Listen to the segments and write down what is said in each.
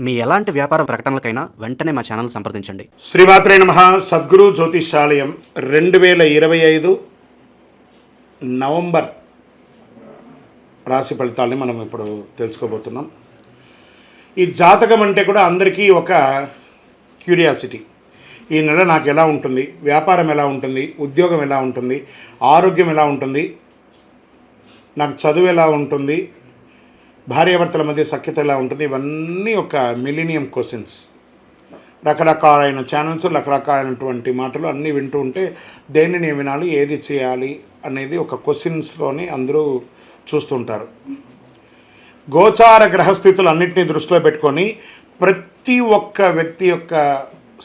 మీ ఎలాంటి వ్యాపార ప్రకటనలకైనా వెంటనే మా ఛానల్ సంప్రదించండి. శ్రీమాత్రే నమః. సద్గురు జ్యోతిషాలయం 2025 నవంబర్ రాశి ఫలితాలని మనం ఇప్పుడు తెలుసుకోబోతున్నాం. ఈ జాతకం అంటే కూడా అందరికీ ఒక క్యూరియాసిటీ. ఈ నెల నాకు ఎలా ఉంటుంది, వ్యాపారం ఎలా ఉంటుంది, ఉద్యోగం ఎలా ఉంటుంది, ఆరోగ్యం ఎలా ఉంటుంది, నాకు చదువు ఎలా ఉంటుంది, భార్యాభర్తల మధ్య సఖ్యత ఎలా ఉంటుంది, ఇవన్నీ ఒక మిలీనియం క్వశ్చన్స్. రకరకాలైన ఛానల్స్, రకరకాలైనటువంటి మాటలు అన్నీ వింటూ ఉంటే దేన్ని నేను వినాలి, ఏది చేయాలి అనేది ఒక క్వశ్చన్స్లోని అందరూ చూస్తుంటారు. గోచార గ్రహస్థితులు అన్నింటినీ దృష్టిలో పెట్టుకొని ప్రతి ఒక్క వ్యక్తి యొక్క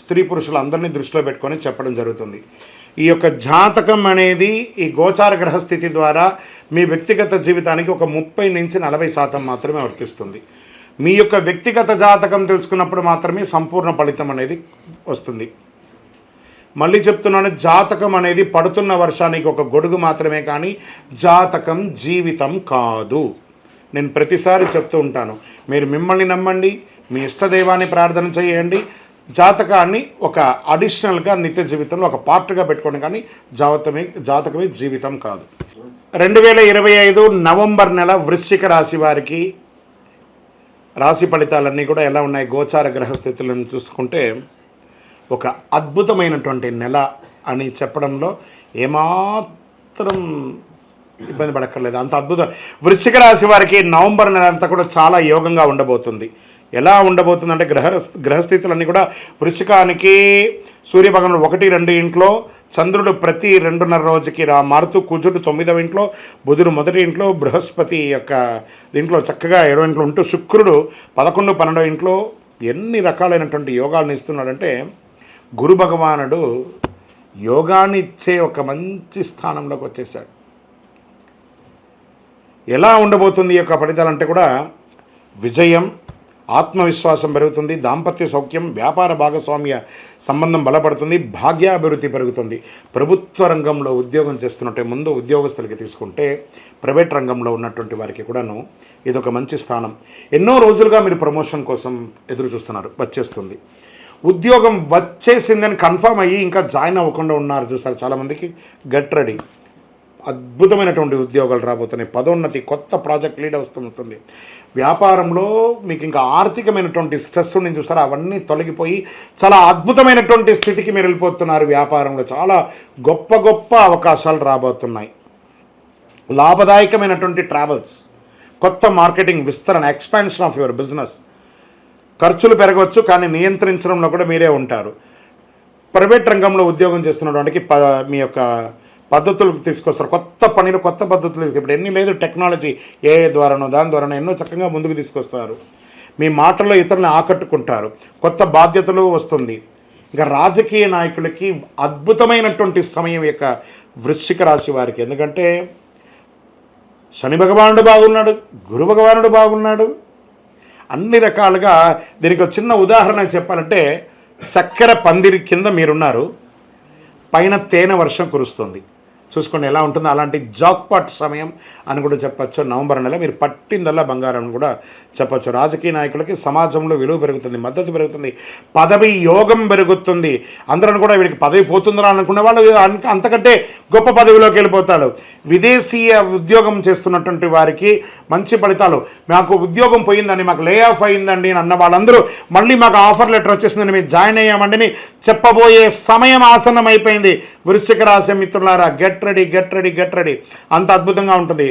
స్త్రీ పురుషులందరినీ దృష్టిలో పెట్టుకొని చెప్పడం జరుగుతుంది. ఈ యొక్క జాతకం అనేది ఈ గోచార గ్రహస్థితి ద్వారా మీ వ్యక్తిగత జీవితానికి ఒక 30 నుంచి 40% మాత్రమే వర్తిస్తుంది. మీ యొక్క వ్యక్తిగత జాతకం తెలుసుకున్నప్పుడు మాత్రమే సంపూర్ణ ఫలితం అనేది వస్తుంది. మళ్ళీ చెప్తున్నాను, జాతకం అనేది పడుతున్న వర్షానికి ఒక గొడుగు మాత్రమే, కానీ జాతకం జీవితం కాదు. నేను ప్రతిసారి చెప్తూ ఉంటాను, మీరు మిమ్మల్ని నమ్మండి, మీ ఇష్టదైవాన్ని ప్రార్థన చేయండి, జాతకాన్ని ఒక అడిషనల్గా నిత్య జీవితంలో ఒక పార్ట్గా పెట్టుకోండి, కానీ జాతకమే జీవితం కాదు. 2025 నవంబర్ నెల వృశ్చిక రాశి వారికి రాశి ఫలితాలన్నీ కూడా ఎలా ఉన్నాయి? గోచార గ్రహస్థితులను చూసుకుంటే ఒక అద్భుతమైనటువంటి నెల అని చెప్పడంలో ఏమాత్రం ఇబ్బంది పడక్కర్లేదు, అంత అద్భుతం. వృశ్చిక రాశి వారికి నవంబర్ నెల అంతా కూడా చాలా యోగంగా ఉండబోతుంది. ఎలా ఉండబోతుందంటే గ్రహస్థితులన్నీ కూడా వృశ్చికానికి సూర్యభగవానుడు 1-2 ఇంట్లో, చంద్రుడు ప్రతి 2.5 రోజుకి మారుతూ, కుజుడు 9వ ఇంట్లో, బుధుడు 1వ ఇంట్లో, బృహస్పతి యొక్క దీంట్లో చక్కగా 7వ ఇంట్లో ఉంటూ, శుక్రుడు 11-12వ ఇంట్లో ఎన్ని రకాలైనటువంటి యోగాలను ఇస్తున్నాడంటే, గురు భగవానుడు యోగాన్ని ఇచ్చే ఒక మంచి స్థానంలోకి వచ్చేసాడు. ఎలా ఉండబోతుంది ఈ యొక్క ఫలితాలంటే కూడా విజయం, ఆత్మవిశ్వాసం పెరుగుతుంది, దాంపత్య సౌఖ్యం, వ్యాపార భాగస్వామ్య సంబంధం బలపడుతుంది, భాగ్యాభివృద్ధి పెరుగుతుంది. ప్రభుత్వ రంగంలో ఉద్యోగం చేస్తున్నట్టే ముందు ఉద్యోగస్తులకి తీసుకుంటే ప్రైవేట్ రంగంలో ఉన్నటువంటి వారికి కూడాను ఇదొక మంచి స్థానం. ఎన్నో రోజులుగా మీరు ప్రమోషన్ కోసం ఎదురు చూస్తున్నారు, వచ్చేస్తుంది. ఉద్యోగం వచ్చేసిందని కన్ఫర్మ్ అయ్యి ఇంకా జాయిన్ అవ్వకుండా ఉన్నారు చూసారు చాలామందికి, గెట్ రెడీ. అద్భుతమైనటువంటి ఉద్యోగాలు రాబోతున్నాయి, పదోన్నతి, కొత్త ప్రాజెక్ట్ లీడ్ వస్తుంది. వ్యాపారంలో మీకు ఇంకా ఆర్థికమైనటువంటి స్ట్రెస్ నుంచి చూస్తారా, అవన్నీ తొలగిపోయి చాలా అద్భుతమైనటువంటి స్థితికి మీరు వెళ్ళిపోతున్నారు. వ్యాపారంలో చాలా గొప్ప గొప్ప అవకాశాలు రాబోతున్నాయి. లాభదాయకమైనటువంటి ట్రావెల్స్, కొత్త మార్కెటింగ్ విస్తరణ, ఎక్స్పాన్షన్ ఆఫ్ యువర్ బిజినెస్. ఖర్చులు పెరగవచ్చు, కానీ నియంత్రించడంలో కూడా మీరే ఉంటారు. ప్రైవేట్ రంగంలో ఉద్యోగం చేస్తున్నటువంటి మీ యొక్క పద్ధతులు తీసుకొస్తారు, కొత్త పనులు, కొత్త పద్ధతులు. ఇప్పుడు ఎన్ని లేదు, టెక్నాలజీ ఏ ద్వారానో దాని ద్వారానో ఎన్నో చక్కగా ముందుకు తీసుకొస్తారు. మీ మాటల్లో ఇతరులను ఆకట్టుకుంటారు, కొత్త బాధ్యతలు వస్తుంది. ఇంకా రాజకీయ నాయకులకి అద్భుతమైనటువంటి సమయం యొక్క వృశ్చిక రాశి వారికి. ఎందుకంటే శని భగవానుడు బాగున్నాడు, గురు భగవానుడు బాగున్నాడు, అన్ని రకాలుగా. దీనికి ఒక చిన్న ఉదాహరణ చెప్పాలంటే, చక్కెర పందిరి కింద మీరున్నారు, పైన తేనె వర్షం కురుస్తుంది. చూసుకోండి ఎలా ఉంటుందో. అలాంటి జాక్పాట్ సమయం అని కూడా చెప్పచ్చు నవంబర్ నెల. మీరు పట్టిందల్లా బంగారం అని కూడా చెప్పచ్చు. రాజకీయ నాయకులకి సమాజంలో విలువ పెరుగుతుంది, మద్దతు పెరుగుతుంది, పదవి యోగం పెరుగుతుంది. అందరూ కూడా వీడికి పదవి పోతుందా అనుకునే వాళ్ళు అంతకంటే గొప్ప పదవిలోకి వెళ్ళిపోతారు. విదేశీయ ఉద్యోగం చేస్తున్నటువంటి వారికి మంచి ఫలితాలు. మాకు ఉద్యోగం పోయిందండి, మాకు లే ఆఫ్ అయిందండి అని అన్న వాళ్ళందరూ మళ్ళీ మాకు ఆఫర్ లెటర్ వచ్చేసిందని మేము జాయిన్ అయ్యామండి చెప్పబోయే సమయం ఆసన్నం అయిపోయింది. వృశ్చిక రాశి మిత్రులారా, గెట్ రెడీ. అంత అద్భుతంగా ఉంటుంది.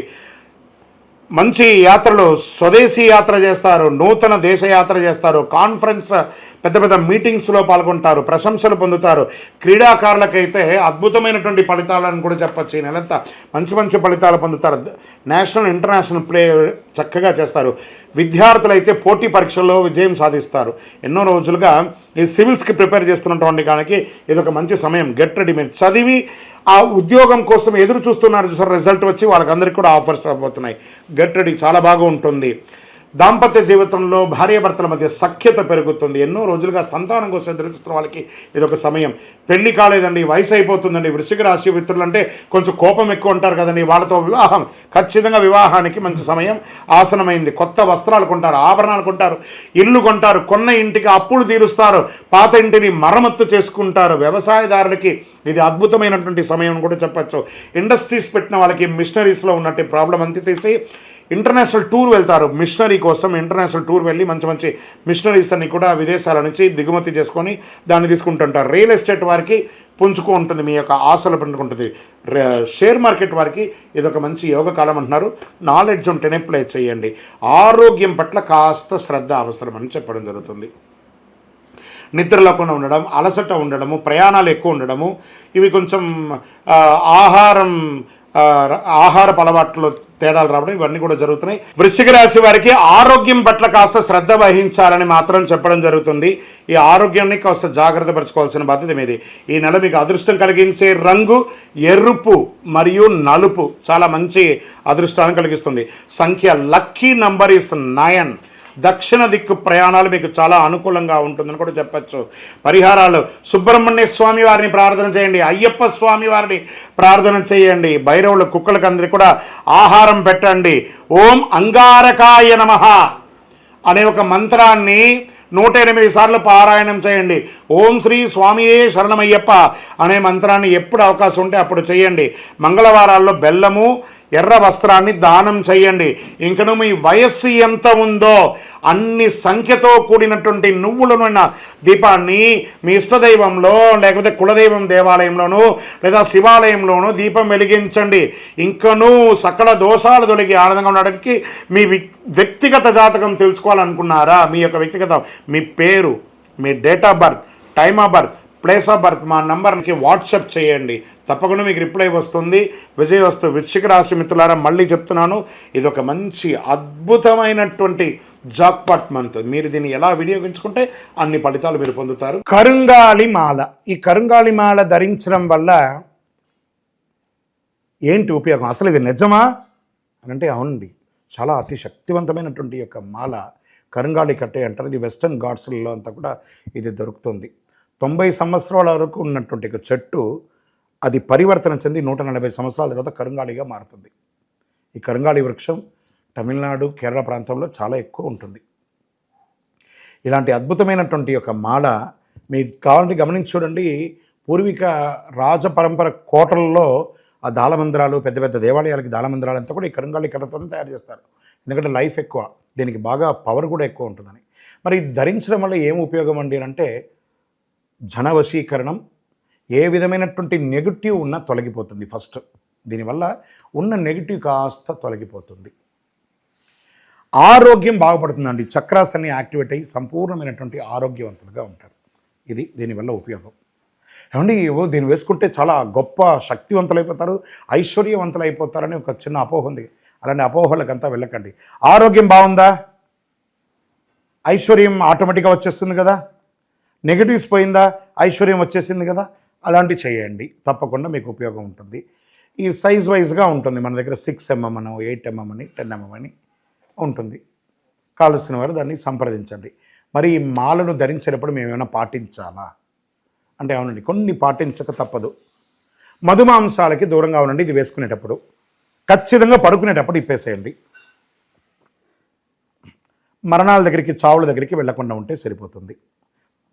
మంచి యాత్రలు, స్వదేశీ యాత్ర చేస్తారు, నూతన దేశ యాత్ర చేస్తారు, కాన్ఫరెన్స్, పెద్ద పెద్ద మీటింగ్స్లో పాల్గొంటారు, ప్రశంసలు పొందుతారు. క్రీడాకారులకైతే అద్భుతమైనటువంటి ఫలితాలను కూడా చెప్పచ్చు. ఈ నెలంతా మంచి ఫలితాలు పొందుతారు. నేషనల్, ఇంటర్నేషనల్ ప్లే చక్కగా చేస్తారు. విద్యార్థులైతే పోటీ పరీక్షల్లో విజయం సాధిస్తారు. ఎన్నో రోజులుగా ఈ సివిల్స్కి ప్రిపేర్ చేస్తున్నటువంటి దానికి ఇదొక మంచి సమయం. Get ready. మీరు చదివి ఆ ఉద్యోగం కోసం ఎదురు చూస్తున్నారు చూసారు, రిజల్ట్ వచ్చి వాళ్ళకందరికీ కూడా ఆఫర్స్ రాబోతున్నాయి. గెట్ రెడీ, చాలా బాగా ఉంటుంది. దాంపత్య జీవితంలో భార్యాభర్తల మధ్య సఖ్యత పెరుగుతుంది. ఎన్నో రోజులుగా సంతానం కోసం ఎదురుచూస్తున్న వాళ్ళకి ఇదొక సమయం. పెళ్లి కాలేదండి, వయసు అయిపోతుందండి, వృశ్చిక రాశి మిత్రులు అంటే కొంచెం కోపం ఎక్కువ ఉంటారు కదండి, వాళ్ళతో వివాహం, ఖచ్చితంగా వివాహానికి మంచి సమయం ఆసనమైంది. కొత్త వస్త్రాలు కొంటారు, ఆభరణాలు కొంటారు, ఇల్లు కొంటారు, కొన్న ఇంటికి అప్పులు తీరుస్తారు, పాత ఇంటిని మరమ్మత్తు చేసుకుంటారు. వ్యవసాయదారులకి ఇది అద్భుతమైనటువంటి సమయం అని కూడా చెప్పచ్చు. ఇండస్ట్రీస్ పెట్టిన వాళ్ళకి మిషనరీస్లో ఉన్నట్టు ప్రాబ్లం అంతే తీసి ఇంటర్నేషనల్ టూర్ వెళ్తారు. మిషనరీ కోసం ఇంటర్నేషనల్ టూర్ వెళ్ళి మంచి మంచి మిషనరీస్ అన్ని కూడా విదేశాల నుంచి దిగుమతి చేసుకొని దాన్ని తీసుకుంటుంటారు. రియల్ ఎస్టేట్ వారికి పుంజుకు ఉంటుంది, మీ యొక్క ఆశలు పెంచుకుంటుంది. షేర్ మార్కెట్ వారికి ఇదొక మంచి యోగ కాలం అంటున్నారు. నాలెడ్జ్ ఉంటేనే ప్లే చేయండి. ఆరోగ్యం పట్ల కాస్త శ్రద్ధ అవసరం అని చెప్పడం జరుగుతుంది. నిద్ర లేకుండా ఉండడం, అలసట ఉండడము, ప్రయాణాలు ఎక్కువ ఉండడము, ఇవి కొంచెం ఆహారపు అలవాట్లు తేడాలు రావడం, ఇవన్నీ కూడా జరుగుతున్నాయి. వృశ్చిక రాశి వారికి ఆరోగ్యం పట్ల కాస్త శ్రద్ధ వహించాలని మాత్రం చెప్పడం జరుగుతుంది. ఈ ఆరోగ్యాన్ని కాస్త జాగ్రత్త పరచుకోవాల్సిన బాధ్యత మీది. ఈ నెల మీకు అదృష్టం కలిగించే రంగు ఎరుపు మరియు నలుపు, చాలా మంచి అదృష్టాన్ని కలిగిస్తుంది. సంఖ్య లక్కీ నంబర్ ఇస్ 9. దక్షిణ దిక్కు ప్రయాణాలు మీకు చాలా అనుకూలంగా ఉంటుందని కూడా చెప్పచ్చు. పరిహారాలు: సుబ్రహ్మణ్య స్వామి వారిని ప్రార్థన చేయండి, అయ్యప్ప స్వామి వారిని ప్రార్థన చేయండి, భైరవుల కుక్కలకు అందరికీ కూడా ఆహారం పెట్టండి. ఓం అంగారకాయ నమః అనే ఒక మంత్రాన్ని 108 సార్లు పారాయణం చేయండి. ఓం శ్రీ స్వామియే శరణమయ్యప్ప అనే మంత్రాన్ని ఎప్పుడు అవకాశం ఉంటే అప్పుడు చేయండి. మంగళవారాల్లో బెల్లము, ఎర్ర వస్త్రాన్ని దానం చేయండి. ఇంకను మీ వయస్సు ఎంత ఉందో అన్ని సంఖ్యతో కూడినటువంటి నువ్వులను దీపాన్ని మీ ఇష్టదైవంలో లేకపోతే కులదైవం దేవాలయంలోనూ లేదా శివాలయంలోనూ దీపం వెలిగించండి. ఇంకనూ సకల దోషాలు తొలగి ఆనందంగా ఉండడానికి మీ వ్యక్తిగత జాతకం తెలుసుకోవాలనుకున్నారా? మీ యొక్క వ్యక్తిగత, మీ పేరు, మీ date of birth, time of birth, place of birth మా నంబర్కి వాట్సాప్ చేయండి. తప్పకుండా మీకు రిప్లై వస్తుంది. విజయవస్తు. వృశ్చిక రాశి మిత్రులారా, మళ్ళీ చెప్తున్నాను, ఇది ఒక మంచి అద్భుతమైనటువంటి జాక్పాట్ మంత్. మీరు దీన్ని ఎలా వినియోగించుకుంటే అన్ని ఫలితాలు మీరు పొందుతారు. కరుంగాళి మాల. ఈ కరుంగాళి మాల ధరించడం వల్ల ఏంటి ఉపయోగం? అసలు ఇది నిజమా అని అంటే అవునండి, చాలా అతి శక్తివంతమైనటువంటి యొక్క మాల కరుంగాళి కట్టే అంటారు. ఇది వెస్టర్న్ ఘాట్స్లలో అంతా కూడా ఇది దొరుకుతుంది. 90 సంవత్సరాల వరకు ఉన్నటువంటి ఒక చెట్టు అది పరివర్తన చెంది 140 సంవత్సరాల తర్వాత కరుంగాళిగా మారుతుంది. ఈ కరుంగాళి వృక్షం తమిళనాడు, కేరళ ప్రాంతంలో చాలా ఎక్కువ ఉంటుంది. ఇలాంటి అద్భుతమైనటువంటి ఒక మాల మీకు కావాలంటే గమనించి చూడండి. పూర్వీక రాజ పరంపర కోటలలో ఆ దాళమందిరాలు, పెద్ద పెద్ద దేవాలయాలకి దాళమందిరాలు అంతా కూడా ఈ కరుంగాళి కర్రతో తయారు చేస్తారు. ఎందుకంటే లైఫ్ ఎక్కువ, దీనికి బాగా పవర్ కూడా ఎక్కువ ఉంటుందని. మరి ఇది ధరించడం వల్ల ఏం ఉపయోగం అండి అంటే జనవశీకరణం, ఏ విధమైనటువంటి నెగిటివ్ ఉన్నా తొలగిపోతుంది. ఫస్ట్ దీనివల్ల ఉన్న నెగిటివ్ కాస్త తొలగిపోతుంది. ఆరోగ్యం బాగుపడుతుందండి. చక్రాస్ అన్ని యాక్టివేట్ అయ్యి సంపూర్ణమైనటువంటి ఆరోగ్యవంతులుగా ఉంటారు. ఇది దీనివల్ల ఉపయోగం. ఏమండి, దీన్ని వేసుకుంటే చాలా గొప్ప శక్తివంతులైపోతారు, ఐశ్వర్యవంతులు అయిపోతారని ఒక చిన్న అపోహ ఉంది. అలాంటి అపోహలకంతా వెళ్ళకండి. ఆరోగ్యం బాగుందా, ఐశ్వర్యం ఆటోమేటిక్గా వచ్చేస్తుంది కదా. నెగిటివ్స్ పోయిందా, ఐశ్వర్యం వచ్చేసింది కదా. అలాంటివి చేయండి, తప్పకుండా మీకు ఉపయోగం ఉంటుంది. ఈ సైజ్ వైజ్గా ఉంటుంది. మన దగ్గర 6 mm అని, 8 mm అని, 10 mm అని ఉంటుంది. కావలసిన వారు దాన్ని సంప్రదించండి. మరి ఈ మాలను ధరించేటప్పుడు మేము ఏమైనా పాటించాలా అంటే అవునండి, కొన్ని పాటించక తప్పదు. మధుమాంసాలకి దూరంగా ఉండండి. ఇది వేసుకునేటప్పుడు ఖచ్చితంగా పడుకునేటప్పుడు ఇప్పేసేయండి. మరణాల దగ్గరికి, చావుల దగ్గరికి వెళ్లకుండా ఉంటే సరిపోతుంది.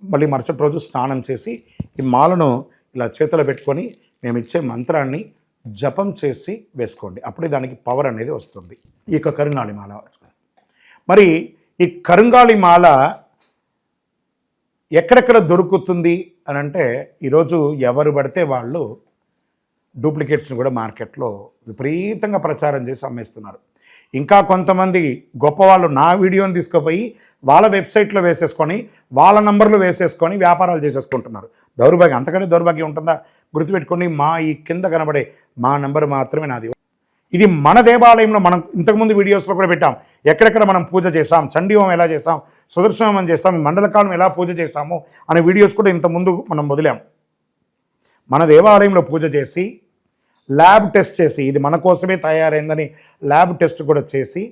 మళ్ళీ మరుసటి రోజు స్నానం చేసి ఈ మాలను ఇలా చేతిలో పెట్టుకొని మేము ఇచ్చే మంత్రాన్ని జపం చేసి వేసుకోండి. అప్పుడే దానికి పవర్ అనేది వస్తుంది. ఈ యొక్క కరుంగాళి మాల. మరి ఈ కరుంగాళి మాల ఎక్కడెక్కడ దొరుకుతుంది అని అంటే, ఈరోజు ఎవరు పడితే వాళ్ళు డూప్లికేట్స్ని కూడా మార్కెట్లో విపరీతంగా ప్రచారం చేసి అమ్మేస్తున్నారు. ఇంకా కొంతమంది గొప్పవాళ్ళు నా వీడియోని తీసుకుపోయి వాళ్ళ వెబ్సైట్లో వేసేసుకొని వాళ్ళ నంబర్లు వేసేసుకొని వ్యాపారాలు చేసేసుకుంటున్నారు. దౌర్భాగ్యం, అంతకంటే దౌర్భాగ్యం ఉంటుందా? గుర్తుపెట్టుకొని మా ఈ కింద కనబడే మా నంబర్ మాత్రమే నాది. ఇది మన దేవాలయంలో మనం ఇంతకుముందు వీడియోస్లో కూడా పెట్టాం. ఎక్కడెక్కడ మనం పూజ చేసాం, చండీ హోమం ఎలా చేసాం, సుదర్శన హోమం చేసాం, మండలకాలం ఎలా పూజ చేసాము అనే వీడియోస్ కూడా ఇంతకుముందు మనం వదిలాం. మన దేవాలయంలో పూజ చేసి ల్యాబ్ టెస్ట్ చేసి ఇది మన కోసమే తయారైందని ల్యాబ్ టెస్ట్ కూడా చేసి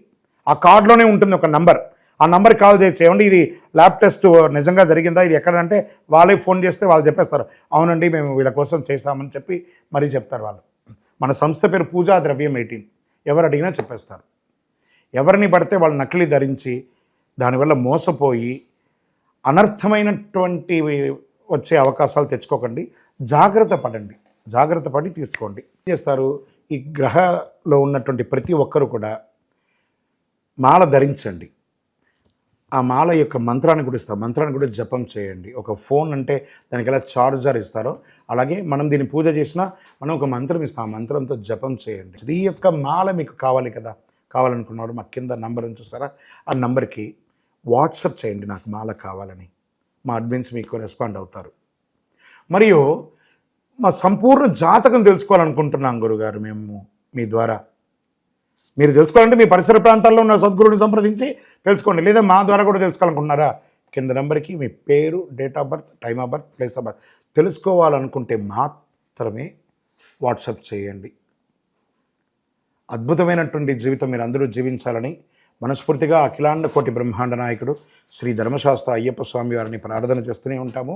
ఆ కార్డులోనే ఉంటుంది ఒక నంబర్. ఆ నంబర్కి కాల్ చేసి ఏమండి ఇది ల్యాబ్ టెస్ట్ నిజంగా జరిగిందా, ఇది ఎక్కడంటే వాళ్ళే ఫోన్ చేస్తే వాళ్ళు చెప్పేస్తారు, అవునండి మేము వీళ్ళ కోసం చేశామని చెప్పి మరీ చెప్తారు వాళ్ళు. మన సంస్థ పేరు పూజా ద్రవ్యం 18. ఎవరు అడిగినా చెప్పేస్తారు. ఎవరిని పడితే వాళ్ళు నకిలీ ధరించి దానివల్ల మోసపోయి అనర్థమైనటువంటి వచ్చే అవకాశాలు తెచ్చుకోకండి. జాగ్రత్త పడండి, జాగ్రత్త పడి తీసుకోండి. ఏం చేస్తారు, ఈ గ్రహలో ఉన్నటువంటి ప్రతి ఒక్కరు కూడా మాల ధరించండి. ఆ మాల యొక్క మంత్రాన్ని కూడా ఇస్తారు, మంత్రాన్ని కూడా జపం చేయండి. ఒక ఫోన్ అంటే దానికి ఎలా చార్జర్ ఇస్తారో అలాగే మనం దీన్ని పూజ చేసినా మనం ఒక మంత్రం ఇస్తాం, ఆ మంత్రంతో జపం చేయండి. ఈ యొక్క మాల మీకు కావాలి కదా, కావాలనుకున్నవాడు మా కింద నంబర్ చూస్తారా, ఆ నంబర్కి వాట్సాప్ చేయండి నాకు మాల కావాలని. మా అడ్మిన్స్ మీకు రెస్పాండ్ అవుతారు. మరియు మా సంపూర్ణ జాతకం తెలుసుకోవాలనుకుంటున్నాం గురుగారు మేము మీ ద్వారా. మీరు తెలుసుకోవాలంటే మీ పరిసర ప్రాంతాల్లో ఉన్న సద్గురుని సంప్రదించి తెలుసుకోండి, లేదా మా ద్వారా కూడా తెలుసుకోవాలనుకుంటున్నారా, కింద నెంబర్కి మీ పేరు, date of birth, time of birth, place of birth తెలుసుకోవాలనుకుంటే మాత్రమే వాట్సాప్ చేయండి. అద్భుతమైనటువంటి జీవితం మీరు అందరూ జీవించాలని మనస్ఫూర్తిగా అఖిలాండ కోటి బ్రహ్మాండ నాయకుడు శ్రీ ధర్మశాస్త్ర అయ్యప్ప స్వామి వారిని ప్రార్థన చేస్తూనే ఉంటాము.